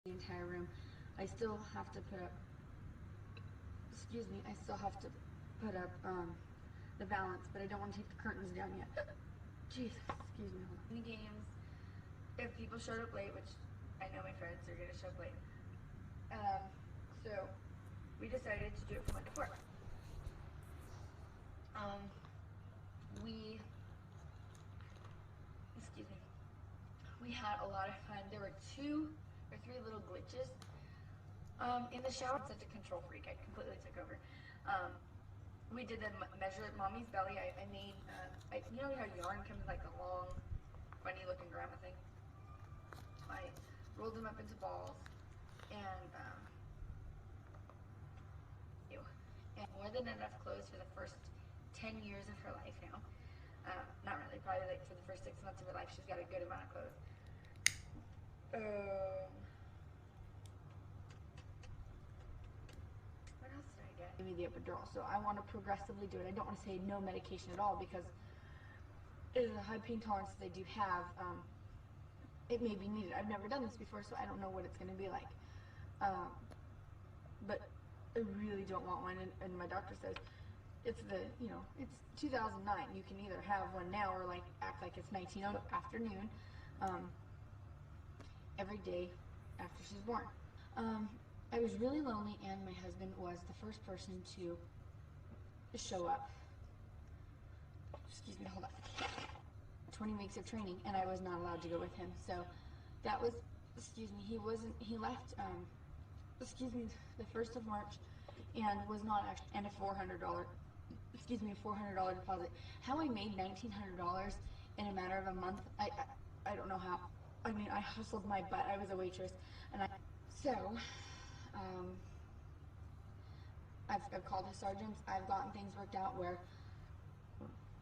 the entire room. I still have to put up, the balance, but I don't want to take the curtains down yet. Jesus, excuse me. Hold on. In the games, if people showed up late, which I know my friends are going to show up late, so we decided to do it from 1 to 4. We had a lot of fun. There were 2 or 3 little glitches in the shower. I'm such a control freak. I completely took over. We did the measure mommy's belly. I made, you know how yarn comes in like the long, funny looking grandma thing? I rolled them up into balls and, and more than enough clothes for the first 10 years of her life now. Not really, probably like for the first 6 months of her life, she's got a good amount of clothes. What else did I get? Give me the epidural, so I want to progressively do it. I don't want to say no medication at all because it is a high pain tolerance that they do have. It may be needed. I've never done this before, so I don't know what it's going to be like. But I really don't want one, and my doctor says it's it's 2009. You can either have one now or like act like it's 1900 afternoon, every day after she's born. I was really lonely, and my husband was the first person to show up. Excuse me, hold on. 20 weeks of training, and I was not allowed to go with him. So that was, he left, the 1st of March, and was not actually, and a $400 deposit. How I made $1,900 in a matter of a month, I don't know how. I mean, I hustled my butt. I was a waitress, and I've called the sergeants. I've gotten things worked out where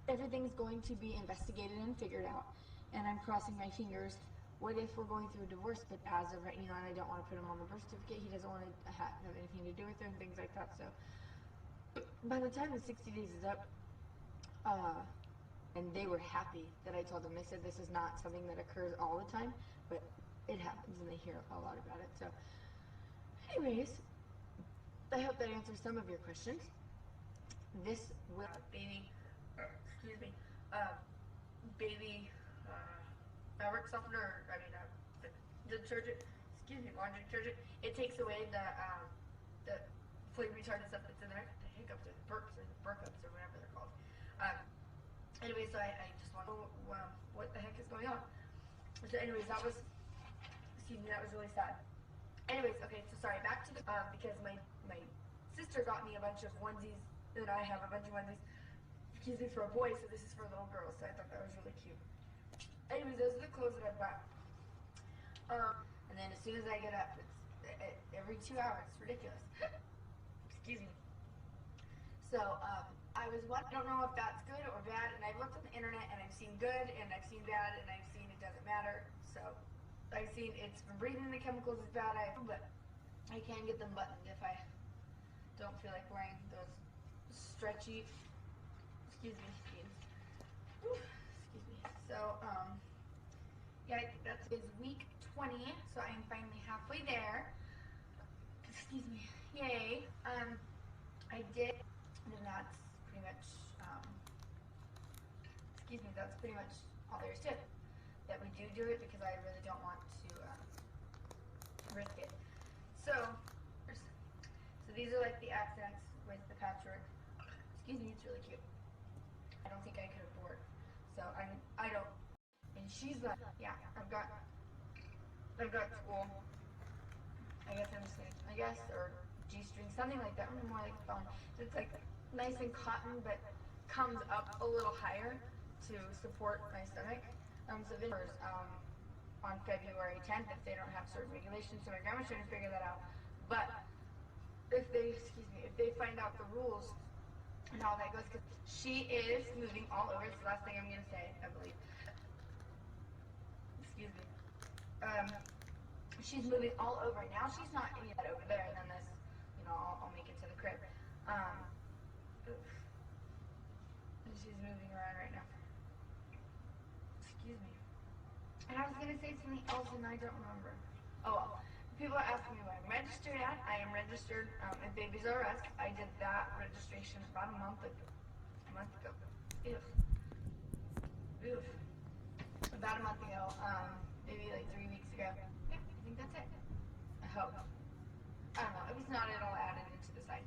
everything's going to be investigated and figured out, and I'm crossing my fingers. What if we're going through a divorce, but as of right, and I don't want to put him on the birth certificate. He doesn't want to have anything to do with her and things like that. So by the time the 60 days is up, and they were happy that I told them. They said this is not something that occurs all the time, but it happens, and they hear a lot about it. So anyways, I hope that answers some of your questions. This will baby fabric softener, the detergent, laundry detergent. It takes away the flame retardant stuff that's in there, the hiccups or the burps or the burkups or whatever they're called. Anyway, so I just want to know what the heck is going on. So anyways, that was really sad. Anyways, okay, so sorry, back to the, because my sister got me a bunch of onesies, and I have a bunch of onesies, for a boy, so this is for little girls, so I thought that was really cute. Anyways, those are the clothes that I bought. And then as soon as I get up, it's every 2 hours. It's ridiculous. Excuse me. So, I don't know if that's good or bad, and I've looked on the internet, and I've seen good, and I've seen bad, and I've seen it doesn't matter. So, I've seen it's from breathing the chemicals is bad, but I can get them buttoned if I don't feel like wearing those stretchy, jeans. So, yeah, that's week 20, so I'm finally halfway there. Excuse me. Yay. I did, and that's pretty much, that's pretty much all there is to it. That we do it because I really don't want to risk it. So these are like the accents with the patchwork. Excuse me, it's really cute. I don't think I could afford. So I don't. And she's like, yeah, I've got school. I guess, or G-string, something like that. More like phone. It's like nice and cotton, but comes up a little higher to support my stomach. So then, on February 10th, if they don't have certain regulations, so my grandma's trying to figure that out. But if they find out the rules and how that goes, because she is moving all over. It's the last thing I'm gonna say, I believe. Excuse me. She's moving all over. Now she's not any of that over there, and then this, I'll make it to the crib. She's moving around right now. Excuse me. And I was gonna say something else, and I don't remember. Oh well. People are asking me where I'm registered at. I am registered at Babies R Us. I did that registration about a month ago. Ew. Ew. About a month ago. Maybe like 3 weeks ago. Yeah, I think that's it. I hope. I don't know. If it's not, it'll add it into the site.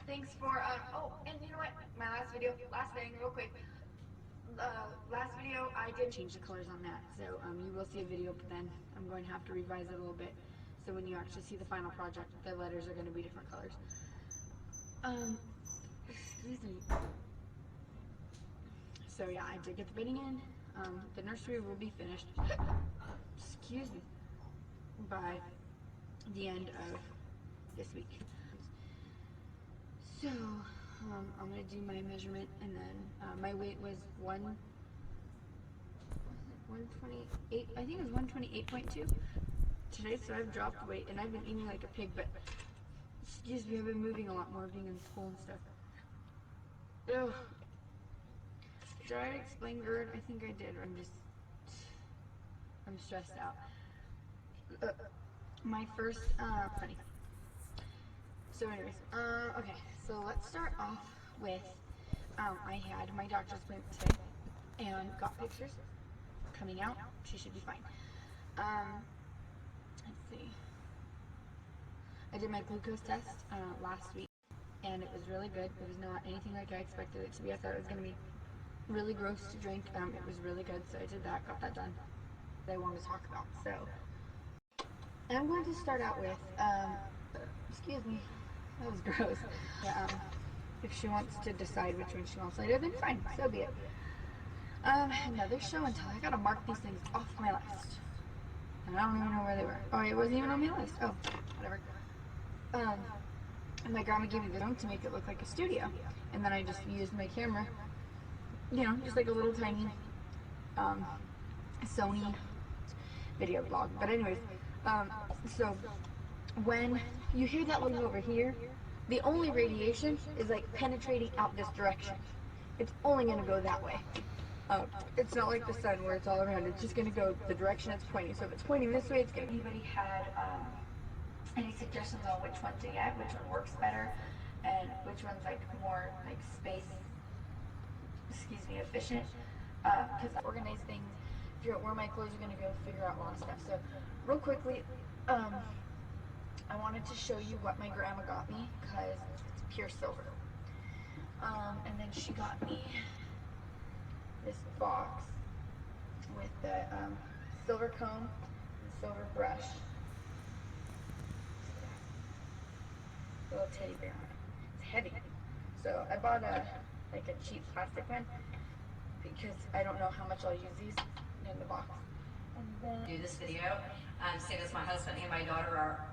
Thanks for, oh, and you know what? My last video, last thing, real quick. Last video, I did change the colors on that. So you will see a video, but then I'm going to have to revise it a little bit. So when you actually see the final project, the letters are going to be different colors. Excuse me. So yeah, I did get the bedding in. The nursery will be finished, excuse me, by the end of this week. So I'm gonna do my measurement, and then my weight was 128. I think it was 128.2 today. So I've dropped weight, and I've been eating like a pig. But excuse me, I've been moving a lot more, being in school and stuff. Ugh. Did I explain GERD? I think I did. I'm stressed out. My first, funny. So anyways, okay, so let's start off with, I had my doctor's appointment today, and got pictures coming out. She should be fine. Let's see. I did my glucose test, last week, and it was really good. It was not anything like I expected it to be. I thought it was going to be really gross to drink. It was really good, so I did that, got that done. That I wanted to talk about. So I'm going to start out with, excuse me, that was gross. If she wants to decide which one she wants later, then fine, so be it. Another show and tell. I gotta mark these things off my list. And I don't even know where they were. Oh, it wasn't even on my list. Oh, whatever. And my grandma gave me the room to make it look like a studio. And then I just used my camera, you know, just like a little tiny Sony video vlog. But anyways, so when you hear that little over here, the only radiation is like penetrating out this direction. It's only going to go that way. It's not like the sun where it's all around. It's just going to go the direction it's pointing. So if it's pointing this way, it's going to... Anybody had any suggestions on which one to get, which one works better, and which one's like more like space, excuse me, efficient? Because I organize things, figure out where my clothes are going to go, figure out a lot of stuff. So real quickly, I wanted to show you what my grandma got me, because it's pure silver. And then she got me this box with the silver comb and silver brush. Little teddy bear on it. It's heavy. So I bought a cheap plastic one because I don't know how much I'll use these in the box. And then do this video, seeing as my husband and my daughter are